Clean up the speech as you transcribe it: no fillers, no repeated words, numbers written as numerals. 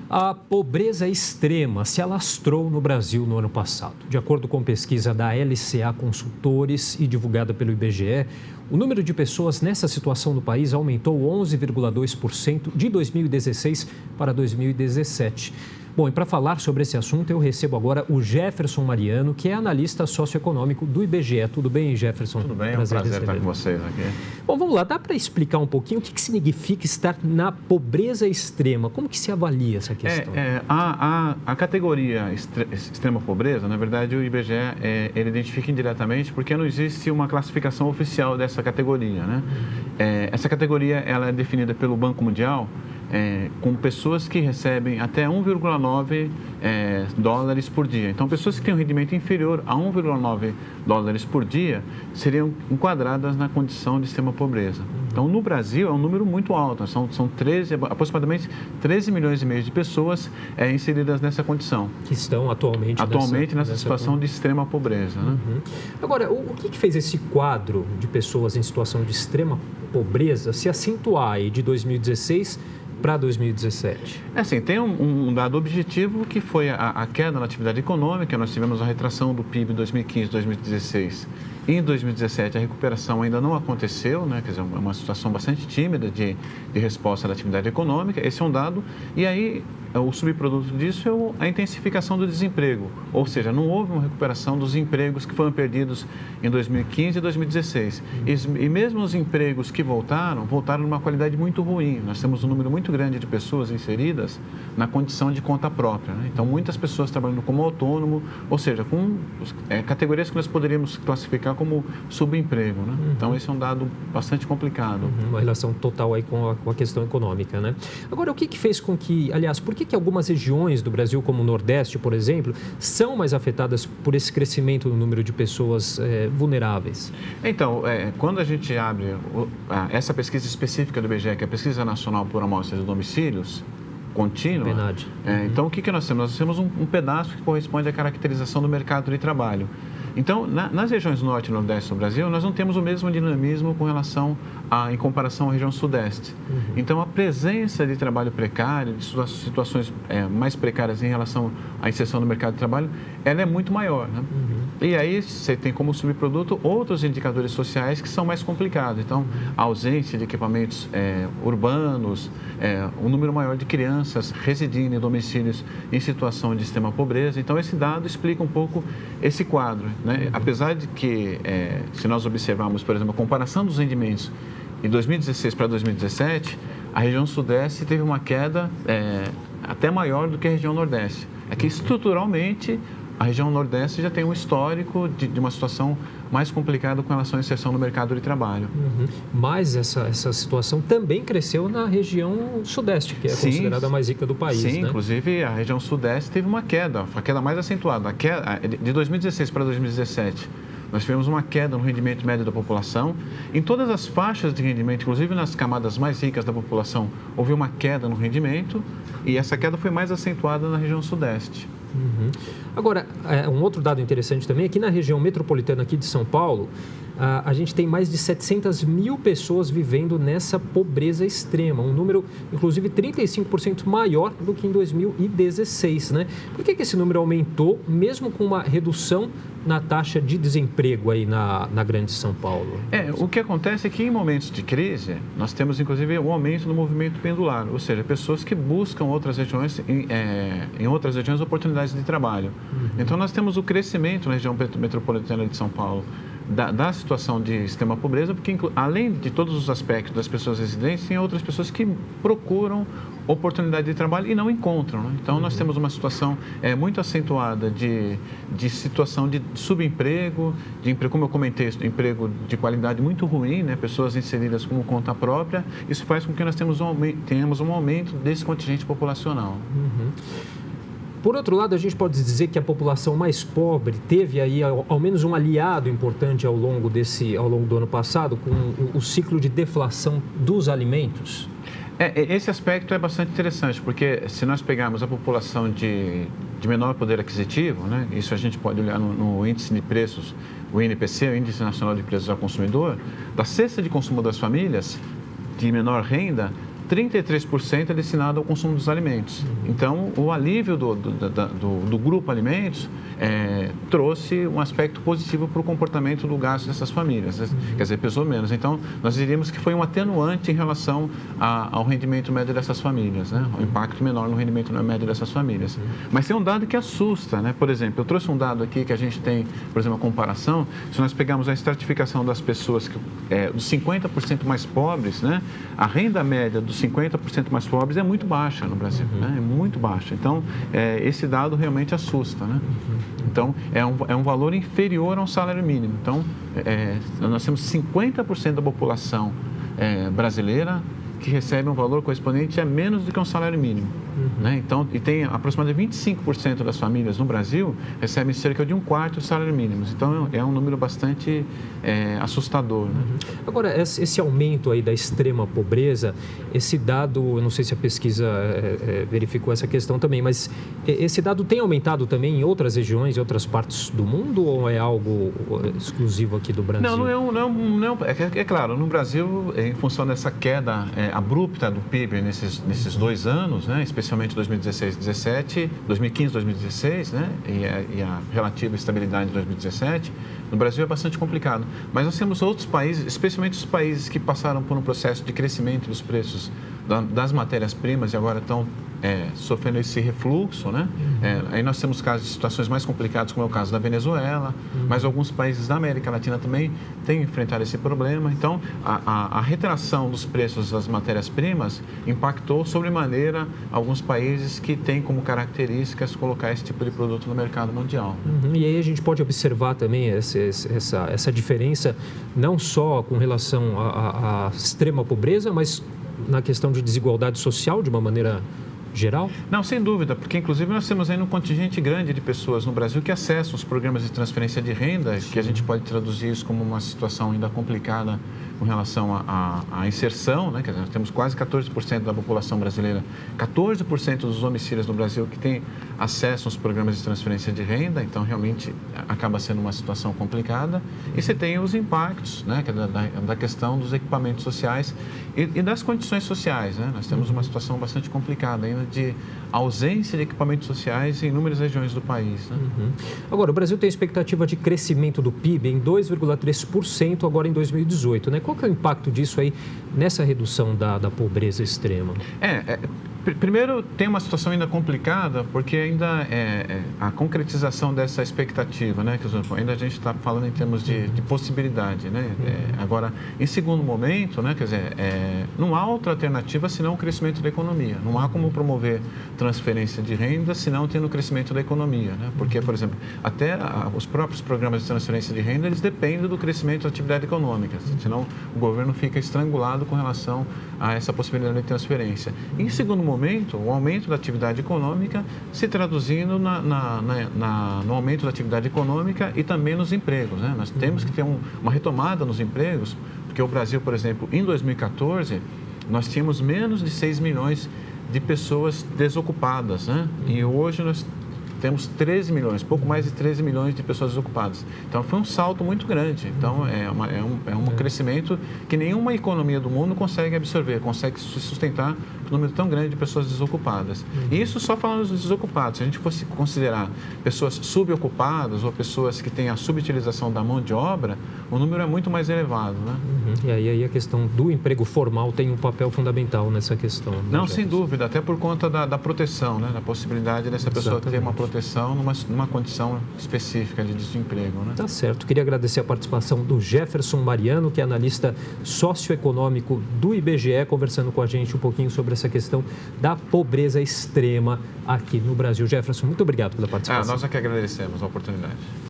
A pobreza extrema se alastrou no Brasil no ano passado. De acordo com pesquisa da LCA Consultores e divulgada pelo IBGE, o número de pessoas nessa situação no país aumentou 11,2% de 2016 para 2017. Bom, e para falar sobre esse assunto, eu recebo agora o Jefferson Mariano, que é analista socioeconômico do IBGE. Tudo bem, Jefferson? Tudo bem, é um prazer estar com vocês aqui. Bom, vamos lá, dá para explicar um pouquinho o que significa estar na pobreza extrema? Como que se avalia essa questão? A categoria extrema pobreza, na verdade, o IBGE ele identifica indiretamente porque não existe uma classificação oficial dessa categoria, né? Essa categoria ela é definida pelo Banco Mundial com pessoas que recebem até 1,9 dólares por dia. Então, pessoas que têm um rendimento inferior a 1,9 dólares por dia seriam enquadradas na condição de extrema pobreza. Então, no Brasil, é um número muito alto. São aproximadamente 13 milhões e meio de pessoas inseridas nessa condição. Que estão atualmente nessa situação de extrema pobreza. Né? Agora, o que fez esse quadro de pessoas em situação de extrema pobreza se acentuar aí de 2016 para 2017? Assim, tem um dado objetivo que foi a queda na atividade econômica. Nós tivemos a retração do PIB em 2015, 2016. Em 2017, a recuperação ainda não aconteceu, né? Quer dizer, é uma situação bastante tímida de resposta da atividade econômica. Esse é um dado. E aí, o subproduto disso é a intensificação do desemprego. Ou seja, não houve uma recuperação dos empregos que foram perdidos em 2015 e 2016. E mesmo os empregos que voltaram numa qualidade muito ruim. Nós temos um número muito grande de pessoas inseridas na condição de conta própria, né? Então, muitas pessoas trabalhando como autônomo, ou seja, com categorias que nós poderíamos classificar como subemprego, né? Então, esse é um dado bastante complicado. Uma relação total aí com a questão econômica, né? Agora, o que fez com que, aliás, por que algumas regiões do Brasil, como o Nordeste, por exemplo, são mais afetadas por esse crescimento no número de pessoas vulneráveis? Então, quando a gente abre essa pesquisa específica do IBGE, que é a Pesquisa Nacional por Amostras de Domicílios, contínua. Então, o que nós temos? Nós temos um pedaço que corresponde à caracterização do mercado de trabalho. Então, nas regiões norte e nordeste do Brasil, nós não temos o mesmo dinamismo com relação em comparação à região sudeste. Então, a presença de trabalho precário, de situações mais precárias em relação à inserção no mercado de trabalho, ela é muito maior, né? E aí, você tem como subproduto outros indicadores sociais que são mais complicados. Então, a ausência de equipamentos urbanos, um número maior de crianças residindo em domicílios em situação de extrema pobreza. Então, esse dado explica um pouco esse quadro, né? Apesar de que, se nós observarmos, por exemplo, a comparação dos rendimentos em 2016 para 2017, a região sudeste teve uma queda até maior do que a região nordeste. É que, estruturalmente, a região nordeste já tem um histórico de uma situação mais complicada com relação à inserção no mercado de trabalho. Mas essa situação também cresceu na região sudeste, que é considerada a mais rica do país, Sim, né? Inclusive a região sudeste teve uma queda mais acentuada. De 2016 para 2017, nós tivemos uma queda no rendimento médio da população. Em todas as faixas de rendimento, inclusive nas camadas mais ricas da população, houve uma queda no rendimento e essa queda foi mais acentuada na região sudeste. Agora, um outro dado interessante também é que na região metropolitana aqui de São Paulo, a gente tem mais de 700 mil pessoas vivendo nessa pobreza extrema, um número, inclusive, 35% maior do que em 2016, né? Por que esse número aumentou, mesmo com uma redução na taxa de desemprego aí na grande São Paulo? O que acontece é que em momentos de crise, nós temos, inclusive, um aumento no movimento pendular, ou seja, pessoas que buscam outras regiões, em outras regiões, oportunidades de trabalho. Então, nós temos o crescimento na região metropolitana de São Paulo da situação de extrema pobreza, porque além de todos os aspectos das pessoas residentes, tem outras pessoas que procuram oportunidade de trabalho e não encontram, né? Então, nós temos uma situação muito acentuada de situação de subemprego, de emprego, como eu comentei, emprego de qualidade muito ruim, né? Pessoas inseridas como conta própria. Isso faz com que nós tenhamos um aumento desse contingente populacional. Por outro lado, a gente pode dizer que a população mais pobre teve aí ao menos um aliado importante ao longo do ano passado, com o ciclo de deflação dos alimentos? Esse aspecto é bastante interessante, porque se nós pegarmos a população de menor poder aquisitivo, né, isso a gente pode olhar no índice de preços, o INPC, o Índice Nacional de Preços ao Consumidor, da cesta de consumo das famílias de menor renda, 33% é destinado ao consumo dos alimentos. Então, o alívio do grupo alimentos trouxe um aspecto positivo para o comportamento do gasto dessas famílias, quer dizer, pesou menos. Então, nós diríamos que foi um atenuante em relação ao rendimento médio dessas famílias, né? O impacto menor no rendimento médio dessas famílias. Mas tem um dado que assusta, né? Por exemplo, eu trouxe um dado aqui que a gente tem, por exemplo, a comparação, se nós pegarmos a estratificação das pessoas, dos 50% mais pobres, né? A renda média dos 50% mais pobres é muito baixa no Brasil, né? É muito baixa. Então, esse dado realmente assusta, né? Então, é um valor inferior ao salário mínimo. Então, nós temos 50% da população brasileira que recebe um valor correspondente a menos do que um salário mínimo. Né? Então, e tem aproximadamente 25% das famílias no Brasil recebem cerca de 1/4 do salário mínimo. Então, é um número bastante assustador. Né? Agora, esse aumento aí da extrema pobreza, esse dado, eu não sei se a pesquisa verificou essa questão também, mas esse dado tem aumentado também em outras regiões, em outras partes do mundo, ou é algo exclusivo aqui do Brasil? Não. É claro, no Brasil, em função dessa queda abrupta do PIB nesses 2 anos, né, especialmente 2016 e 2017, 2015 e 2016, né, e a relativa estabilidade de 2017, no Brasil é bastante complicado. Mas nós temos outros países, especialmente os países que passaram por um processo de crescimento dos preços das matérias-primas e agora estão sofrendo esse refluxo, né? Aí nós temos casos de situações mais complicadas, como é o caso da Venezuela, mas alguns países da América Latina também têm enfrentado esse problema. Então, a retração dos preços das matérias-primas impactou sobremaneira alguns países que têm como características colocar esse tipo de produto no mercado mundial. E aí a gente pode observar também essa diferença, não só com relação à extrema pobreza, mas na questão de desigualdade social, de uma maneira geral? Não, sem dúvida, porque inclusive nós temos ainda um contingente grande de pessoas no Brasil que acessam os programas de transferência de renda, que a gente pode traduzir isso como uma situação ainda complicada com relação à inserção, né? Quer dizer, nós temos quase 14% da população brasileira, 14% dos domicílios no Brasil que tem acesso aos programas de transferência de renda, então realmente acaba sendo uma situação complicada. E você tem os impactos, né? Da questão dos equipamentos sociais e das condições sociais, né? Nós temos uma situação bastante complicada ainda de ausência de equipamentos sociais em inúmeras regiões do país. Né? Agora, o Brasil tem expectativa de crescimento do PIB em 2,3% agora em 2018, né? Qual que é o impacto disso aí nessa redução da pobreza extrema? Primeiro, tem uma situação ainda complicada, porque ainda a concretização dessa expectativa, né? Ainda a gente está falando em termos de possibilidade, né? Agora, em segundo momento, né? Quer dizer, não há outra alternativa senão o crescimento da economia. Não há como promover transferência de renda senão tendo o crescimento da economia, né? Porque, por exemplo, até os próprios programas de transferência de renda, eles dependem do crescimento da atividade econômica, senão o governo fica estrangulado com relação a essa possibilidade de transferência. Em segundo momento, o aumento da atividade econômica se traduzindo no aumento da atividade econômica e também nos empregos, né? Nós temos que ter uma retomada nos empregos, porque o Brasil, por exemplo, em 2014, nós tínhamos menos de 6 milhões de pessoas desocupadas, né? E hoje nós temos 13 milhões, pouco mais de 13 milhões de pessoas desocupadas. Então, foi um salto muito grande. Então, é um crescimento que nenhuma economia do mundo consegue absorver, consegue sustentar um número tão grande de pessoas desocupadas. E isso só falando dos desocupados. Se a gente fosse considerar pessoas subocupadas ou pessoas que têm a subutilização da mão de obra, o número é muito mais elevado, né? E aí a questão do emprego formal tem um papel fundamental nessa questão. Não, sem dúvida, até por conta da proteção, né? Da possibilidade dessa pessoa ter uma proteção numa condição específica de desemprego, né? Tá certo. Queria agradecer a participação do Jefferson Mariano, que é analista socioeconômico do IBGE, conversando com a gente um pouquinho sobre essa questão da pobreza extrema aqui no Brasil. Jefferson, muito obrigado pela participação. Nós é que agradecemos a oportunidade.